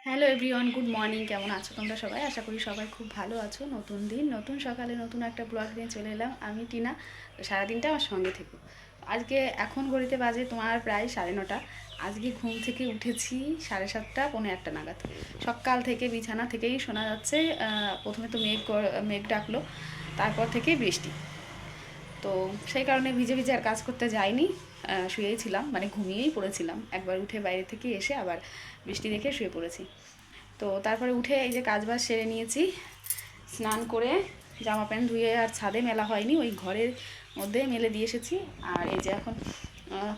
Hello everyone, good morning. কেমন আছো তোমরা সবাই? আশা করি সবাই খুব ভালো আছো। নতুন দিন, নতুন সকালে নতুন একটা ব্লগ নিয়ে চলে এলাম। আমি টিনা। তো সারাদিনটা আমার সঙ্গে থেকো। আজকে এখন ঘড়িতে বাজে তোমার প্রায় 9:30। আজকে ঘুম থেকে উঠেছি 7:30 পৌনে 1টা নাগাদ। সকাল থেকে বিছানা থেকেই শোনা যাচ্ছে, প্রথমে তো মেঘ ডাকলো, তারপর থেকেই বৃষ্টি। তো সেই কারণে ভিজে ভিজে আর কাজ করতে যাইনি, শুয়েই ছিলাম, মানে ঘুমিয়েই পড়েছিলাম। একবার উঠে বাইরে থেকে এসে আবার বৃষ্টি দেখে শুয়ে পড়েছি। তো তারপরে উঠে এই যে কাজবাজ সেরে নিয়েছি, স্নান করে জামা প্যান্ট ধুয়ে আর ছাদে মেলা হয়নি, ওই ঘরের মধ্যে মেলে দিয়ে এসেছি। আর এই যে এখন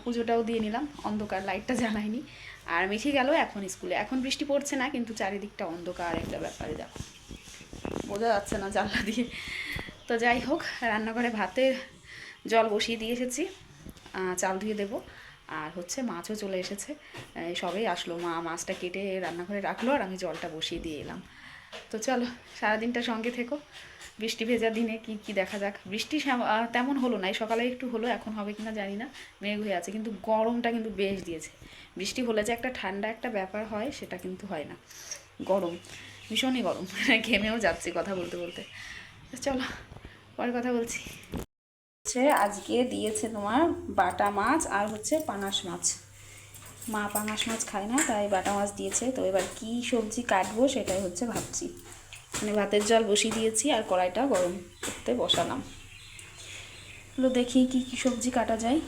পুজোটাও দিয়ে নিলাম, অন্ধকার, লাইটটা জ্বালাইনি। আর মিঠি গেল এখন স্কুলে। এখন বৃষ্টি পড়ছে না, কিন্তু চারিদিকটা অন্ধকার একটা ব্যাপারে, দেখো বোঝা যাচ্ছে না জানলা দিয়ে। তো যাই হোক, রান্নাঘরে ভাতের জল বসিয়ে দিয়ে এসেছি, চাল ধুয়ে দেবো। আর হচ্ছে মাছও চলে এসেছে, সবেই আসলো, মা মাছটা কেটে রান্নাঘরে রাখলো আর আমি জলটা বসিয়ে দিয়ে এলাম। তো চলো, সারাদিনটা সঙ্গে থেকো। বৃষ্টি ভেজা দিনে কি কি দেখা যাক। বৃষ্টি তেমন হলো না, সকালে একটু হলো, এখন হবে কিনা জানি না, মেঘ হয়ে আছে। কিন্তু গরমটা কিন্তু বেশ দিয়েছে। বৃষ্টি হলে যে একটা ঠান্ডা একটা ব্যাপার হয়, সেটা কিন্তু হয় না। গরম, ভীষণই গরম, ঘেমেও যাচ্ছি কথা বলতে বলতে। চলো, পরে কথা বলছি। আজকে দিয়েছে তোমার বাটা মাছ আর হচ্ছে পাঙাশ মাছ। মা পাঙাশ মাছ খায় না, তাই বাটা মাছ দিয়েছে। তো এবার কি সবজি কাটবো সেটাই হচ্ছে ভাবছি। মানে ভাতের জল বসিয়ে দিয়েছি আর কড়াইটা গরম করতে বসালাম। দেখি কি কি সবজি কাটা যায়।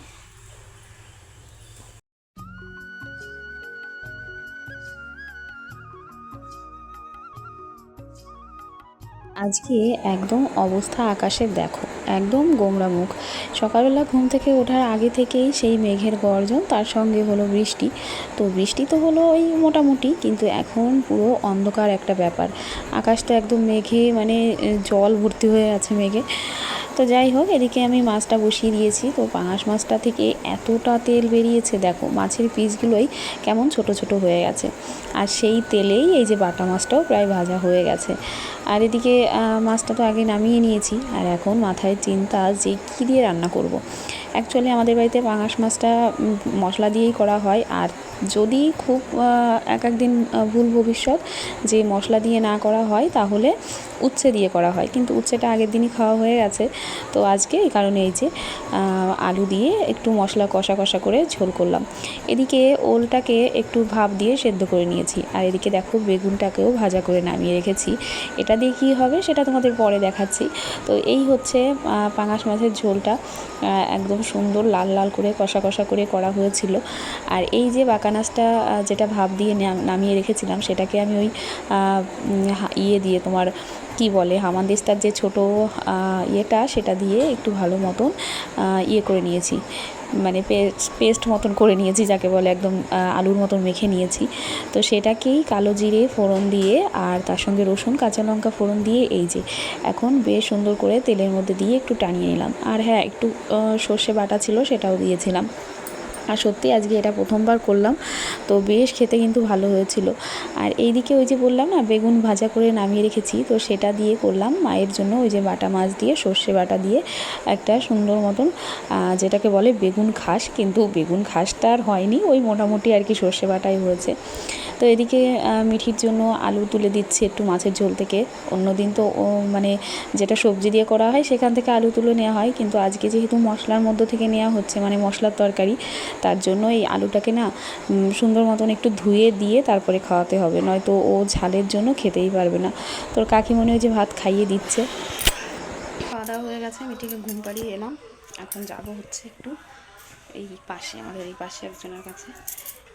আজকে একদম অবস্থা আকাশের দেখো, একদম গোমড়া মুখ। সকালবেলা ঘুম থেকে ওঠার আগে থেকেই সেই মেঘের গর্জন, তার সঙ্গে হলো বৃষ্টি। তো বৃষ্টি তো হলো ওই মোটামুটি, কিন্তু এখন পুরো অন্ধকার একটা ব্যাপার। আকাশটা একদম মেঘে, মানে জল ভর্তি হয়ে আছে মেঘে। তো যাই হোক, এদিকে আমি মাছটা বসিয়ে দিয়েছি। তো পাঙাশ মাছটা থেকে এতটা তেল বেরিয়েছে, দেখো মাছের পিসগুলোই কেমন ছোট ছোট হয়ে গেছে। আর সেই তেলেই এই যে বাটা মাছটাও প্রায় ভাজা হয়ে গেছে। আর এদিকে মাছটা তো আগে নামিয়ে নিয়েছি, আর এখন মাথায় চিন্তা যে কী দিয়ে রান্না করব। অ্যাকচুয়ালি আমাদের বাড়িতে পাঙাশ মাছটা মশলা দিয়েই করা হয়। আর যদি খুব এক একদিন ভুল ভবিষ্যৎ যে মশলা দিয়ে না করা হয়, তাহলে উচ্ছে দিয়ে করা হয়। কিন্তু উচ্ছেটা আগের দিনই খাওয়া হয়ে গেছে। তো আজকে এই কারণে এই যে আলু দিয়ে একটু মশলা কষা কষা করে ঝোল করলাম। এদিকে ওলটাকে একটু ভাপ দিয়ে সেদ্ধ করে নিয়েছি। আর এদিকে দেখো বেগুনটাকেও ভাজা করে নামিয়ে রেখেছি। এটা দিয়ে কী হবে সেটা তোমাদের পরে দেখাচ্ছি। তো এই হচ্ছে পাঙাশ মাছের ঝোলটা, একদম সুন্দর লাল লাল করে কষা কষা করে করা হয়েছিল। আর এই যে বাকানাসটা যেটা ভাপ দিয়ে নামিয়ে রেখেছিলাম, সেটাকে আমি ওই ইয়ে দিয়ে, তোমার কি বলে, হামানদিস্তার যে ছোটো ইয়েটা, সেটা দিয়ে একটু ভালো মতন ইয়ে করে নিয়েছি, মানে পেস্ট মতন করে নিয়েছি যাকে বলে, একদম আলুর মতন মেখে নিয়েছি। তো সেটাকেই কালো জিরে ফোড়ন দিয়ে আর তার সঙ্গে রসুন কাঁচা লঙ্কা ফোড়ন দিয়ে এই যে এখন বেশ সুন্দর করে তেলের মধ্যে দিয়ে একটু টানিয়ে নিলাম। আর হ্যাঁ, একটু সর্ষে বাটা ছিল, সেটাও দিয়েছিলাম। আর সত্যি আজকে এটা প্রথমবার করলাম, তো বেশ খেতে কিন্তু ভালো হয়েছিল। আর এইদিকে ওই যে বললাম না, বেগুন ভাজা করে নামিয়ে রেখেছি, তো সেটা দিয়ে করলাম মায়ের জন্য ওই যে বাটা মাছ দিয়ে সর্ষে বাটা দিয়ে একটা সুন্দর মতন, যেটাকে বলে বেগুন খাস, কিন্তু বেগুন খাসটা আর হয়নি, ওই মোটামুটি আর কি সর্ষে বাটাই হয়েছে। তো এদিকে মিঠির জন্য আলু তুলে দিচ্ছি একটু মাছের ঝোল থেকে। অন্যদিন তো মানে যেটা সবজি দিয়ে করা হয় সেখান থেকে আলু তুলে নেওয়া হয়, কিন্তু আজকে যেহেতু মশলার মধ্য থেকে নেওয়া হচ্ছে, মানে মশলার তরকারি, তার জন্য এই আলুটাকে না সুন্দর মতন একটু ধুয়ে দিয়ে তারপরে খাওয়াতে হবে, নয়তো ও ঝালের জন্য খেতেই পারবে না। তোর কাকিমণি ওই যে ভাত খাইয়ে দিচ্ছে। খাওয়া দাওয়া হয়ে গেছে, মিঠিকে ঘুম পাড়িয়ে এলাম। এখন যাব হচ্ছে একটু এই পাশে, আমাদের এই পাশে একজনের কাছে।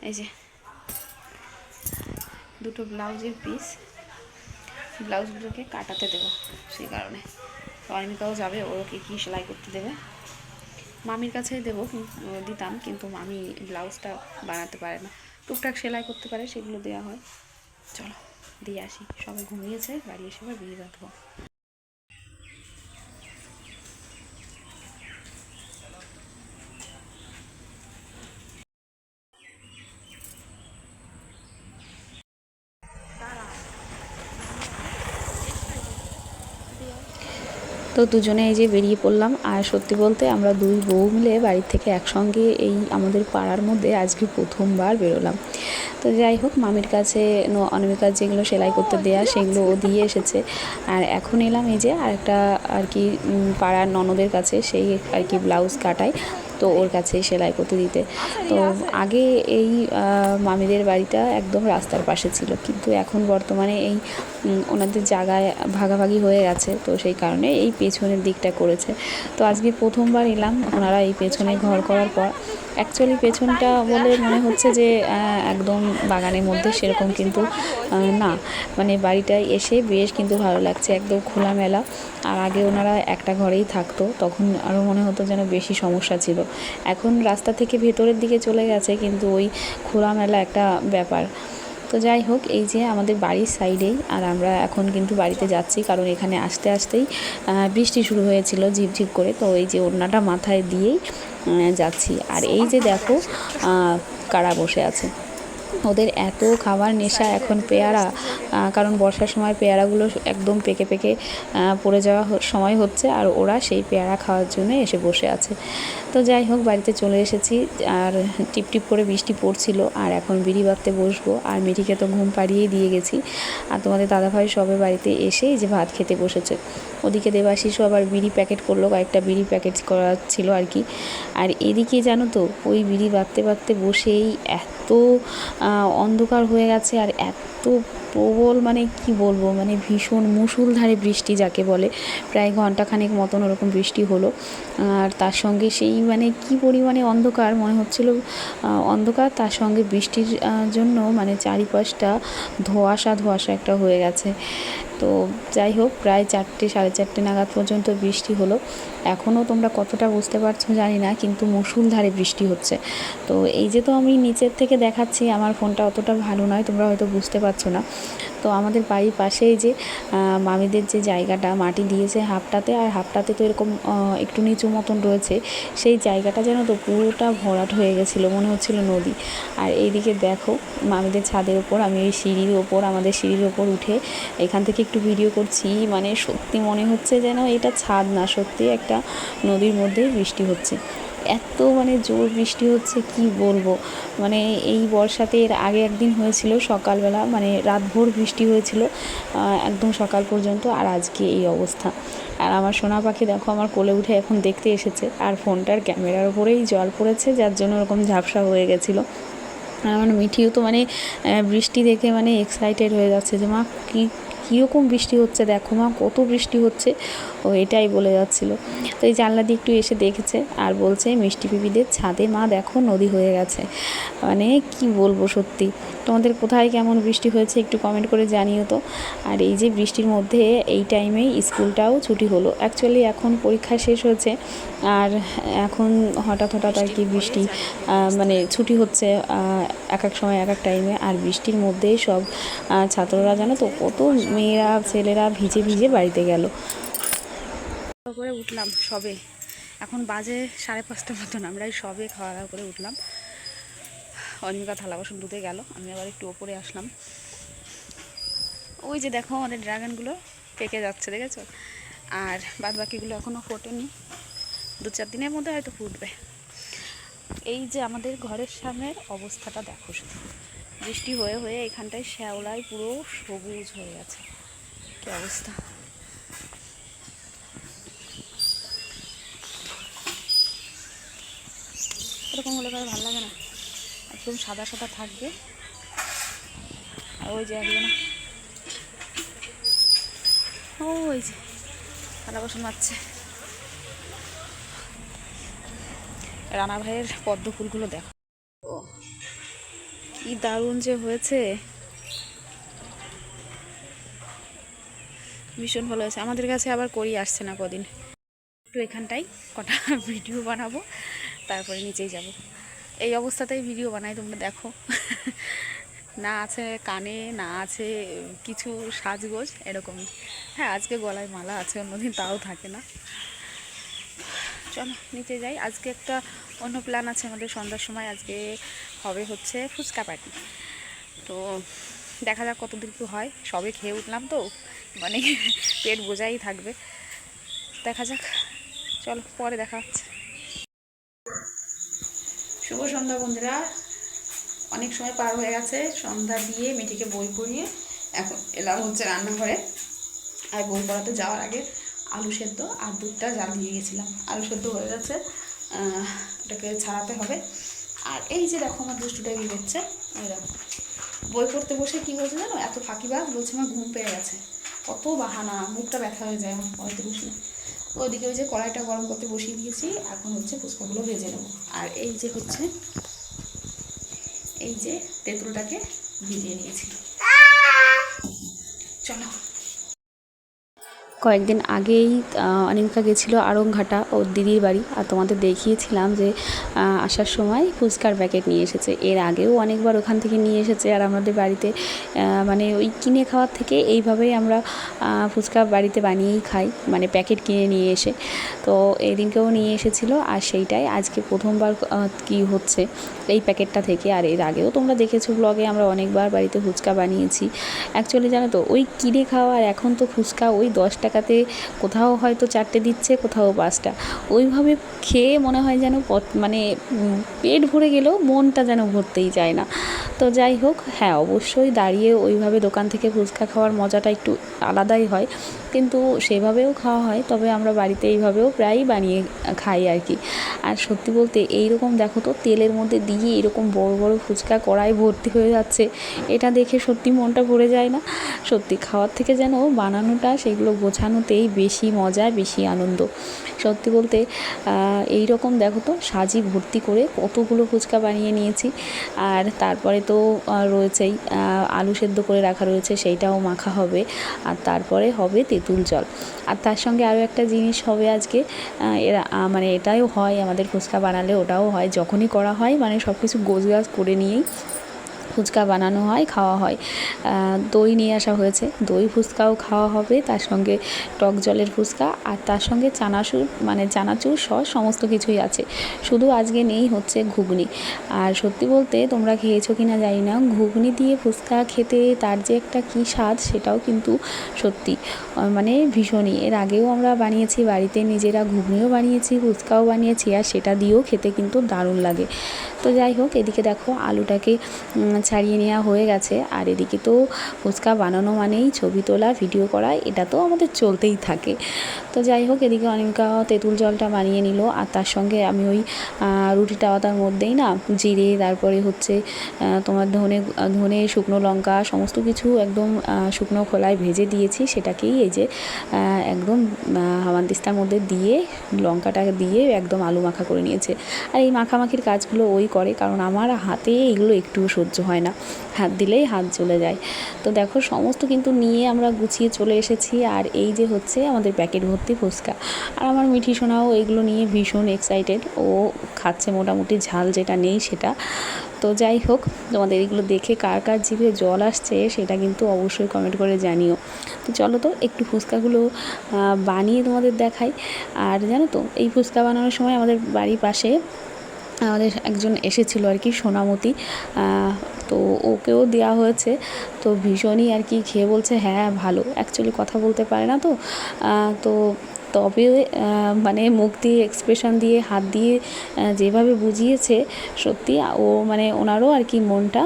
এই যে দুটো ব্লাউজের পিস, ব্লাউজগুলোকে কাটাতে দেবো, সেই কারণে। অনিমিকাও যাবে, ওকে কী সেলাই করতে দেবে। মামির কাছে দেবো, দিতাম, কিন্তু মামি ব্লাউজটা বানাতে পারে না, টুকটাক সেলাই করতে পারে, সেগুলো দেওয়া হয়। চলো দিয়ে আসি, সবাই ঘুমিয়েছে, বাড়ি এসে আবার বিয়ে রাখবো। তো দুজনে এই যে বেরিয়ে পড়লাম। আর সত্যি বলতে আমরা দুই বউ মিলে বাড়ির থেকে একসঙ্গে এই আমাদের পাড়ার মধ্যে আজকে প্রথমবার বেরোলাম। তো যাই হোক, মামির কাছে অনামিকার যেগুলো সেলাই করতে দেয়া সেগুলো ও দিয়ে এসেছে। আর এখন এলাম এই যে আরেকটা আর কি পাড়ার ননদের কাছে, সেই আর কি ব্লাউজ কাটায়, তো ওর কাছে সেলাই করতে দিতে। তো আগে এই মামিদের বাড়িটা একদম রাস্তার পাশে ছিল, কিন্তু এখন বর্তমানে এই ওনাদের জায়গায় ভাগাভাগি হয়ে গেছে, তো সেই কারণে এই পেছনের দিকটা করেছে। তো আজকে প্রথমবার এলাম ওনারা এই পেছনে ঘর করার পর। অ্যাকচুয়ালি পেছনটা বলে মনে হচ্ছে যে একদম বাগানের মধ্যে, সেরকম কিন্তু না, মানে বাড়িটায় এসে বেশ কিন্তু ভালো লাগছে, একদম খোলামেলা। আর আগে ওনারা একটা ঘরেই থাকতো, তখন আরও মনে হতো যেন বেশি সমস্যা ছিল। এখন রাস্তা থেকে ভেতরের দিকে চলে গেছে, কিন্তু ওই খোলামেলা একটা ব্যাপার। তো যাই হোক, এই যে আমাদের বাড়ির সাইডেই, আর আমরা এখন কিন্তু বাড়িতে যাচ্ছি, কারণ এখানে আসতে আসতেই বৃষ্টি শুরু হয়েছিল ঝিপঝিপ করে। তো এই যে ওড়নাটা মাথায় দিয়েই যাচ্ছি। আর এই যে দেখো কারা বসে আছে, ওদের এত খাবার নেশা এখন পেয়ারা, কারণ বর্ষার সময় পেয়ারাগুলো একদম পেকে পেকে পড়ে যাওয়া সময় হচ্ছে, আর ওরা সেই পেয়ারা খাওয়ার জন্য এসে বসে আছে। তো যাই হোক, বাড়িতে চলে এসেছি, আর টিপটিপ করে বৃষ্টি পড়ছিল, আর এখন বিড়ি বাঁধতে বসবো। আর মিঠিকে তো ঘুম পাড়িয়েই দিয়ে গেছি। আর তোমাদের দাদাভাই সবে বাড়িতে এসেই যে ভাত খেতে বসেছে। ওদিকে দেবাশিসও আবার বিড়ি প্যাকেট করলো, কয়েকটা বিড়ি প্যাকেট করা ছিল আর কি। আর এদিকে জানো তো, ওই বিড়ি বাঁধতে বাঁধতে বসেই এত অন্ধকার হয়ে গেছে, আর এত প্রবল, মানে কি বলবো, মানে ভীষণ মুষলধারে বৃষ্টি যাকে বলে, প্রায় ঘন্টাখানেক মতন ওরকম বৃষ্টি হলো। আর তার সঙ্গে সেই মানে কি পরিমাণে অন্ধকার, মনে হচ্ছিল অন্ধকার, তার সঙ্গে বৃষ্টির জন্য মানে চারিপাশটা ধোঁয়াশা ধোঁয়াশা একটা হয়ে গেছে। তো যাই হোক, প্রায় 4টে সাড়ে 4টে নাগাদ পর্যন্ত বৃষ্টি হলো। এখনও তোমরা কতটা বুঝতে পারছো জানি না, কিন্তু মুষলধারে বৃষ্টি হচ্ছে। তো এই যে, তো আমি নিচের থেকে দেখাচ্ছি, আমার ফোনটা অতটা ভালো নয়, তোমরা হয়তো বুঝতে পারছো না। তো আমাদের বাড়ির পাশেই যে মামিদের যে জায়গাটা মাটি দিয়েছে হাফটাতে, আর হাফটাতে তো এরকম একটু নিচু মতন রয়েছে, সেই জায়গাটা যেন তো পুরোটা ভরাট হয়ে গেছিলো, মনে হচ্ছিল নদী। আর এইদিকে দেখো, মামিদের ছাদের ওপর, আমি এই সিঁড়ির ওপর, আমাদের সিঁড়ির ওপর উঠে এখান থেকে একটু ভিডিও করছি। মানে সত্যি মনে হচ্ছে যেন এটা ছাদ না, সত্যি একটা নদীর মধ্যেই বৃষ্টি হচ্ছে। এত মানে জোর বৃষ্টি হচ্ছে, কি বলবো। মানে এই বর্ষাতে এর আগে একদিন হয়েছিল সকালবেলা, মানে রাতভর বৃষ্টি হয়েছিল একদম সকাল পর্যন্ত, আর আজকে এই অবস্থা। আর আমার সোনা পাখি দেখো আমার কোলে উঠে এখন দেখতে এসেছে, আর ফোনটার ক্যামেরার উপরেই জল পড়েছে, যার জন্য ওরকম ঝাপসা হয়ে গেছিলো। আর আমার মিঠিও তো মানে বৃষ্টি দেখে মানে এক্সাইটেড হয়ে যাচ্ছে যে মা কীরকম বৃষ্টি হচ্ছে, দেখো মা কত বৃষ্টি হচ্ছে, ও এটাই বলে যাচ্ছিলো। তো এই জানলা দিয়ে একটু এসে দেখেছে, আর বলছে মিষ্টি পিপিদের ছাদে মা দেখো নদী হয়ে গেছে। মানে কি বলবো, সত্যি। তোমাদের কোথায় কেমন বৃষ্টি হয়েছে একটু কমেন্ট করে জানিও তো। আর এই যে বৃষ্টির মধ্যে এই টাইমেই স্কুলটাও ছুটি হলো। অ্যাকচুয়ালি এখন পরীক্ষা শেষ হয়েছে, আর এখন হঠাৎ হঠাৎ আর কি বৃষ্টি, মানে ছুটি হচ্ছে এক এক সময় এক এক টাইমে। আর বৃষ্টির মধ্যেই সব ছাত্ররা জানো তো, কত মেয়েরা ছেলেরা ভিজে ভিজে বাড়িতে গেল। করে উঠলাম সবে, এখন বাজে 5:30 মতন, আমরা সবে খাওয়া দাওয়া করে উঠলাম। অনিমিকা থালা বাসন ধুতে গেল, আমি আবার একটু ওপরে আসলাম। ওই যে দেখো আমাদের ড্রাগনগুলো পেকে যাচ্ছে, দেখেছো? আর বাদ বাকিগুলো এখনও ফোটেনি, 2-4 দিনের মধ্যে হয়তো ফুটবে। এই যে আমাদের ঘরের সামনের অবস্থাটা দেখো, শুধু বৃষ্টি হয়ে হয়ে এখানটায় শ্যাওলায় পুরো সবুজ হয়ে গেছে, কি অবস্থা। এরকম হলে ভালো লাগে না, একদম সাদা সাদা থাকবে। আর ওই যে একজন, ওই যে থালা বাসন মারছে। রানা ভাইয়ের পদ্ম ফুলগুলো দেখো, ও কি দারুণ যে হয়েছে, ভীষণ ভালো হয়েছে। আমাদের কাছে আবার করি আসছে না কদিন, একটু এখানটাই কটা ভিডিও বানাবো, তারপরে নিচেই যাব। এই অবস্থাতেই ভিডিও বানাই, তোমরা দেখো। না আছে কানে, না আছে কিছু সাজগোজ, এরকম। হ্যাঁ, আজকে গলায় মালা আছে, অন্যদিন তাও থাকে না। চলো নিচে যাই। আজকে একটা অন্য প্ল্যান আছে আমাদের, সন্ধ্যার সময় আজকে হবে হচ্ছে ফুচকা পার্টি। তো দেখা যাক কতদূর কি হয়, সবে খেয়ে উঠলাম তো, মানে পেট বোঝাই থাকবে, দেখা যাক। চলো পরে দেখা হচ্ছে। শুভ সন্ধ্যা বন্ধুরা, অনেক সময় পার হয়ে গেছে, সন্ধ্যা দিয়ে মেয়েটিকে বই পড়িয়ে এখন এলাম হচ্ছে রান্নাঘরে। আর বই পড়াতে যাওয়ার আগে আলু সেদ্ধ আর দুধটা জাল দিয়ে গেছিলাম। আলু সেদ্ধ হয়ে গেছে, ওটাকে ছাড়াতে হবে। আর এই যে দেখো আমার দুষ্টুটা কী করছে, এই দেখো বই পড়তে বসে কী হয়েছে জানো, এত ফাঁকিবাজ, বলছে আমার ঘুম পেয়ে গেছে। কত বাহানা, মুখটা ব্যথা হয়ে যায় আমার পড়াতে বসলে। ওইদিকে ওই যে কড়াইটা গরম করতে বসিয়ে দিয়েছি, এখন হচ্ছে ফুচকাগুলো ভেজে নেবো। আর এই যে হচ্ছে এই যে তেঁতুলটাকে ভিজিয়ে নিয়েছি। চলো। কয়েকদিন আগেই অনিমিকা গেছিলো আড়ংঘাটা ওর দিদির বাড়ি, আর তোমাদের দেখিয়েছিলাম যে আসার সময় ফুচকার প্যাকেট নিয়ে এসেছে। এর আগেও অনেকবার ওখান থেকে নিয়ে এসেছে, আর আমাদের বাড়িতে মানে ওই কিনে খাওয়ার থেকে এইভাবেই আমরা ফুচকা বাড়িতে বানিয়েই খাই, মানে প্যাকেট কিনে নিয়ে এসে। তো এই দিনকেও নিয়ে এসেছিলো, আর সেইটাই আজকে প্রথমবার কি হচ্ছে এই প্যাকেটটা থেকে। আর এর আগেও তোমরা দেখেছো ব্লগে, আমরা অনেকবার বাড়িতে ফুচকা বানিয়েছি। অ্যাকচুয়ালি জানো তো, ওই কিনে খাওয়া আর এখন তো ফুচকা ওই 10 টাকাতে কোথাও হয়তো 4টে দিচ্ছে, কোথাও 5টা। ওইভাবে খেয়ে মনে হয় যেন মানে পেট ভরে গেলেও মনটা যেন ভরতেই চায় না। তো যাই হোক, হ্যাঁ অবশ্যই দাঁড়িয়ে ওইভাবে দোকান থেকে ফুচকা খাওয়ার মজাটা একটু আলাদাই হয়, কিন্তু সেভাবেও খাওয়া হয়। তবে আমরা বাড়িতে এইভাবেও প্রায়ই বানিয়ে খাই আর কি। আর সত্যি বলতে এইরকম দেখো তো, তেলের মধ্যে দিয়ে এরকম বড় বড় ফুচকা কড়াই ভর্তি হয়ে যাচ্ছে, এটা দেখে সত্যি মনটা ভরে যায় না। সত্যি খাওয়ার থেকে যেন বানানোটা, সেগুলো গোছানোতেই বেশি মজা, বেশি আনন্দ। সত্যি বলতে এই রকম দেখো তো সাজি ভর্তি করে কতগুলো ফুচকা বানিয়ে নিয়েছি। আর তারপরে তো রয়েছেই আলু সেদ্ধ করে রাখা রয়েছে, সেইটাও মাখা হবে। আর তারপরে হবে তেঁতুল জল। আর তার সঙ্গে আরও একটা জিনিস হবে আজকে, এরা মানে এটাও হয় আমাদের ফুচকা বানালে, ওটাও হয় যখনই করা হয়, মানে সব কিছু গোছগাছ করে নিয়েই ফুচকা বানানো হয়, খাওয়া হয়। দই নিয়ে আসা হয়েছে, দই ফুচকাও খাওয়া হবে, তার সঙ্গে টক জলের ফুচকা, আর তার সঙ্গে চানাচুর, মানে চানাচুর সস সমস্ত কিছুই আছে। শুধু আজকে নেই হচ্ছে ঘুগনি। আর সত্যি বলতে তোমরা খেয়েছো কি না জানি না, ঘুগনি দিয়ে ফুচকা খেতে তার যে একটা কী স্বাদ, সেটাও কিন্তু সত্যি মানে ভীষণই। এর আগেও আমরা বানিয়েছি বাড়িতে নিজেরা, ঘুগনিও বানিয়েছি, ফুচকাও বানিয়েছি, আর সেটা দিয়েও খেতে কিন্তু দারুণ লাগে। তো যাই হোক, এদিকে দেখো আলুটাকে ছাড়িয়ে নেওয়া হয়ে গেছে। আর এদিকে তো ফুচকা বানানো মানেই ছবি তোলা, ভিডিও করা, এটা তো আমাদের চলতেই থাকে। তো যাই হোক, এদিকে অনিমিকা তেঁতুল জলটা বানিয়ে নিল, আর তার সঙ্গে আমি ওই রুটিটা তার মধ্যেই না জিরে, তারপরে হচ্ছে তোমার ধনে শুকনো লঙ্কা সমস্ত কিছু একদম শুকনো খোলায় ভেজে দিয়েছি, সেটাকেই এই যে একদম হামানদিস্তার মধ্যে দিয়ে লঙ্কাটা দিয়ে একদম আলু মাখা করে নিয়েছে। আর এই মাখামাখির কাজগুলো ওই করে, কারণ আমার হাতে এগুলো একটুও সহ্য হয় না, হাত দিলেই হাত জ্বলে যায়। তো দেখো সমস্ত কিন্তু নিয়ে আমরা গুছিয়ে চলে এসেছি। আর এই যে হচ্ছে আমাদের প্যাকেট ভর্তি ফুচকা, আর আমার মিঠি সোনাও এগুলো নিয়ে ভীষণ এক্সাইটেড, ও খাচ্ছে মোটামুটি, ঝাল যেটা নেই সেটা। তো যাই হোক, তোমাদের এগুলো দেখে কার কার জিভে জল আসছে সেটা কিন্তু অবশ্যই কমেন্ট করে জানিও। তো চলো তো একটু ফুচকাগুলো বানিয়ে তোমাদের দেখাই। আর জানো তো, এই ফুচকা বানানোর সময় আমাদের বাড়ির পাশে আমাদের একজন এসেছিলো আর কি, সোনামতি, তো ওকেও দেওয়া হয়েছে। তো ভীষণই আর কি খেয়ে বলছে হ্যাঁ ভালো। অ্যাকচুয়ালি কথা বলতে পারে না তো, তো তবে মানে মুখ দিয়ে এক্সপ্রেশন দিয়ে, হাত দিয়ে যেভাবে বুঝিয়েছে, সত্যি ও মানে ওনারও আর কি মনটা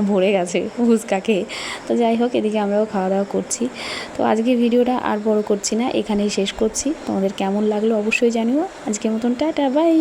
ভরে গেছে ফুচকা খেয়ে। তো যাই হোক, এদিকে আমরাও খাওয়া দাওয়া করছি। তো আজকে ভিডিওটা আর বড় করছি না, এখানেই শেষ করছি। তোমাদের কেমন লাগলো অবশ্যই জানিও। আজকের মতন টাটা, বাই।